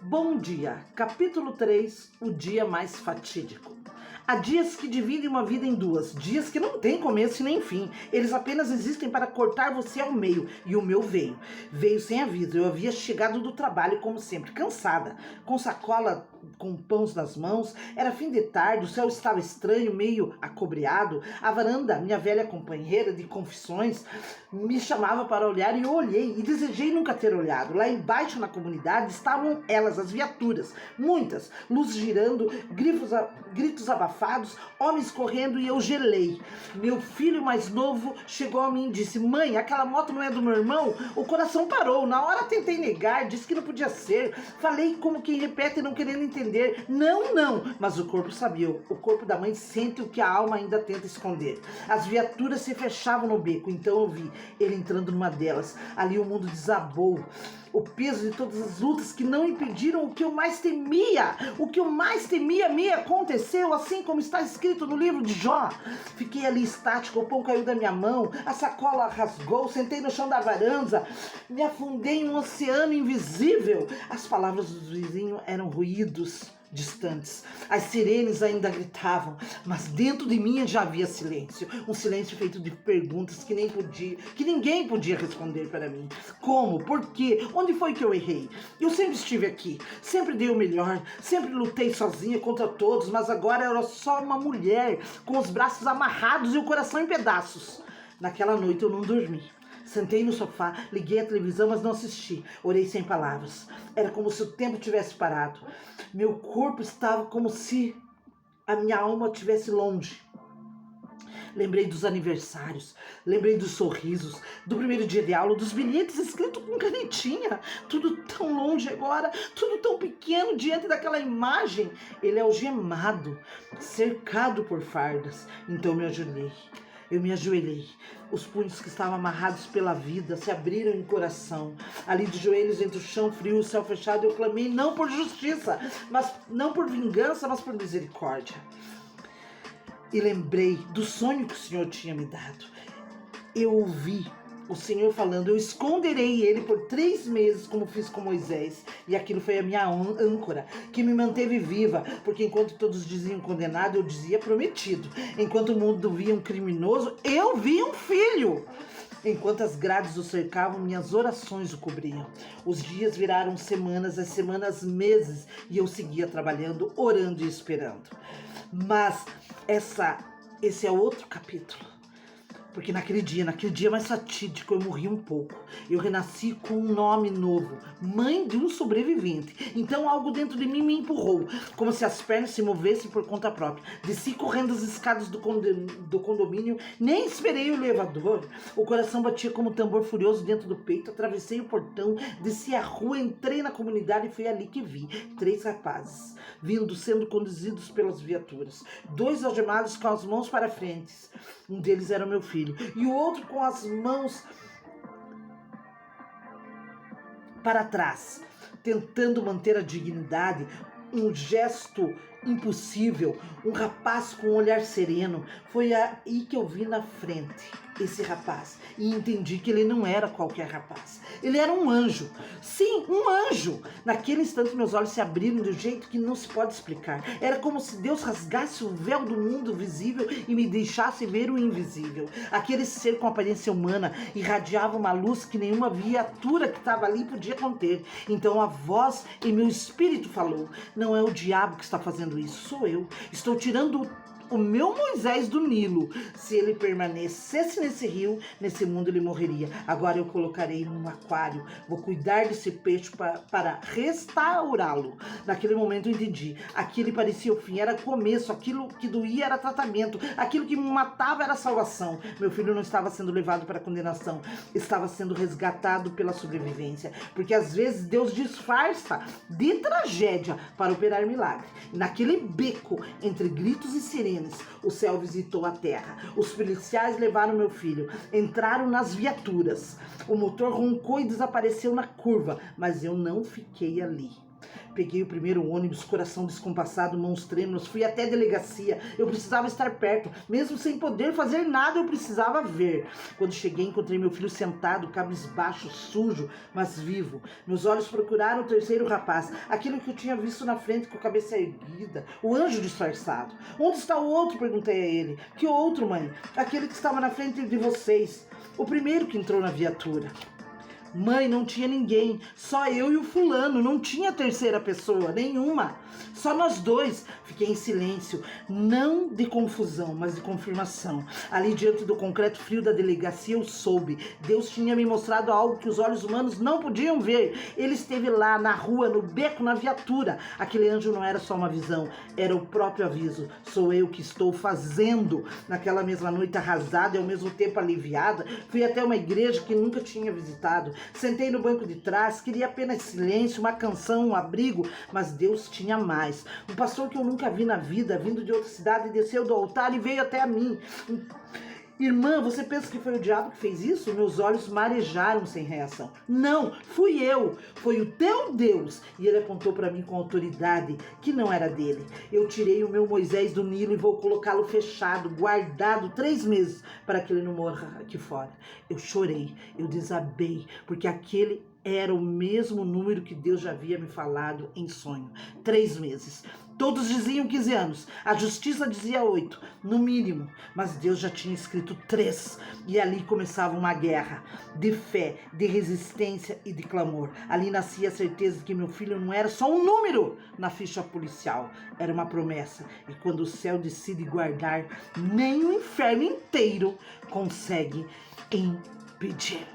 Bom dia, capítulo 3, o dia mais fatídico. Há dias que dividem uma vida em duas, dias que não têm começo e nem fim. Eles apenas existem para cortar você ao meio, e o meu veio. Veio sem aviso. Eu havia chegado do trabalho, como sempre, cansada, com sacola com pães nas mãos. Era fim de tarde, o céu estava estranho, meio acobreado. A varanda, minha velha companheira de confissões, me chamava para olhar e eu olhei, e desejei nunca ter olhado. Lá embaixo na comunidade estavam elas, as viaturas, muitas, luzes girando, gritos abafados, homens correndo, e eu gelei. Meu filho mais novo chegou a mim e disse: mãe, aquela moto não é do meu irmão? O coração parou. Na hora tentei negar, disse que não podia ser. Falei como quem repete, não querendo entender. Não, mas o corpo sabia. O corpo da mãe sente o que a alma ainda tenta esconder. As viaturas se fechavam no beco, então eu vi ele entrando numa delas. Ali o mundo desabou. O peso de todas as lutas que não impediram o que eu mais temia. O que eu mais temia me aconteceu, assim como está escrito no livro de Jó. Fiquei ali estática, o pão caiu da minha mão, a sacola rasgou, sentei no chão da varanda, me afundei em um oceano invisível. As palavras do vizinho eram ruídos distantes. As sirenes ainda gritavam, mas dentro de mim já havia silêncio. Um silêncio feito de perguntas que ninguém podia responder para mim. Como? Por quê? Onde foi que eu errei? Eu sempre estive aqui, sempre dei o melhor, sempre lutei sozinha contra todos, mas agora era só uma mulher com os braços amarrados e o coração em pedaços. Naquela noite eu não dormi. Sentei no sofá, liguei a televisão, mas não assisti. Orei sem palavras. Era como se o tempo tivesse parado. Meu corpo estava como se a minha alma estivesse longe. Lembrei dos aniversários, lembrei dos sorrisos, do primeiro dia de aula, dos bilhetes escritos com canetinha. Tudo tão longe agora, tudo tão pequeno diante daquela imagem. Ele é algemado, cercado por fardas. Então eu me ajoelhei. Os punhos que estavam amarrados pela vida se abriram em coração. Ali de joelhos entre o chão frio e o céu fechado, eu clamei não por justiça, mas não por vingança, mas por misericórdia. E lembrei do sonho que o Senhor tinha me dado. Eu ouvi o Senhor falando: eu esconderei ele por 3 meses, como fiz com Moisés. E aquilo foi a minha âncora, que me manteve viva, porque enquanto todos diziam condenado, eu dizia prometido. Enquanto o mundo via um criminoso, eu via um filho. Enquanto as grades o cercavam, minhas orações o cobriam. Os dias viraram semanas, as semanas meses, e eu seguia trabalhando, orando e esperando. Mas esse é outro capítulo. Porque naquele dia mais fatídico, eu morri um pouco. Eu renasci com um nome novo, mãe de um sobrevivente. Então algo dentro de mim me empurrou, como se as pernas se movessem por conta própria. Desci correndo as escadas do condomínio, nem esperei o elevador. O coração batia como um tambor furioso dentro do peito. Atravessei o portão, desci a rua, entrei na comunidade e foi ali que vi 3 rapazes sendo conduzidos pelas viaturas. 2 algemados com as mãos para frente. Um deles era o meu filho, e o outro com as mãos para trás, tentando manter a dignidade. Um gesto impossível, um rapaz com um olhar sereno. Foi aí que eu vi na frente esse rapaz e entendi que ele não era qualquer rapaz. Ele era um anjo. Sim, um anjo. Naquele instante meus olhos se abriram de um jeito que não se pode explicar. Era como se Deus rasgasse o véu do mundo visível e me deixasse ver o invisível. Aquele ser com aparência humana irradiava uma luz que nenhuma viatura que estava ali podia conter. Então a voz em meu espírito falou: não é o diabo que está fazendo isso, sou eu. Estou tirando o meu Moisés do Nilo. Se ele permanecesse nesse rio, nesse mundo ele morreria. Agora eu colocarei num aquário. Vou cuidar desse peixe para restaurá-lo. Naquele momento eu entendi. Aquilo parecia o fim, era começo. Aquilo que doía era tratamento. Aquilo que me matava era salvação. Meu filho não estava sendo levado para a condenação. Estava sendo resgatado pela sobrevivência. Porque às vezes Deus disfarça de tragédia para operar milagre. Naquele beco, entre gritos e sirenes, o céu visitou a terra. Os policiais levaram meu filho, entraram nas viaturas. O motor roncou e desapareceu na curva, mas eu não fiquei ali. Peguei o primeiro ônibus, coração descompassado, mãos trêmulas, fui até a delegacia. Eu precisava estar perto, mesmo sem poder fazer nada, eu precisava ver. Quando cheguei, encontrei meu filho sentado, cabisbaixo, sujo, mas vivo. Meus olhos procuraram o terceiro rapaz, aquele que eu tinha visto na frente com a cabeça erguida, o anjo disfarçado. Onde está o outro? Perguntei a ele. Que outro, mãe? Aquele que estava na frente de vocês. O primeiro que entrou na viatura. Mãe, não tinha ninguém, só eu e o fulano, não tinha terceira pessoa, nenhuma. Só nós dois. Fiquei em silêncio, não de confusão, mas de confirmação. Ali diante do concreto frio da delegacia eu soube. Deus tinha me mostrado algo que os olhos humanos não podiam ver. Ele esteve lá, na rua, no beco, na viatura. Aquele anjo não era só uma visão, era o próprio aviso. Sou eu que estou fazendo. Naquela mesma noite arrasada e ao mesmo tempo aliviada, fui até uma igreja que nunca tinha visitado. Sentei no banco de trás, queria apenas silêncio, uma canção, um abrigo, mas Deus tinha mais. Um pastor que eu nunca vi na vida, vindo de outra cidade, desceu do altar e veio até a mim. Irmã, você pensa que foi o diabo que fez isso? Meus olhos marejaram sem reação. Não, fui eu. Foi o teu Deus. E ele apontou para mim com autoridade que não era dele. Eu tirei o meu Moisés do Nilo e vou colocá-lo fechado, guardado 3 meses para que ele não morra aqui fora. Eu chorei, eu desabei, porque aquele era o mesmo número que Deus já havia me falado em sonho. 3 meses. Todos diziam 15 anos. A justiça dizia 8, no mínimo. Mas Deus já tinha escrito 3. E ali começava uma guerra de fé, de resistência e de clamor. Ali nascia a certeza de que meu filho não era só um número na ficha policial. Era uma promessa. E quando o céu decide guardar, nem o inferno inteiro consegue impedir.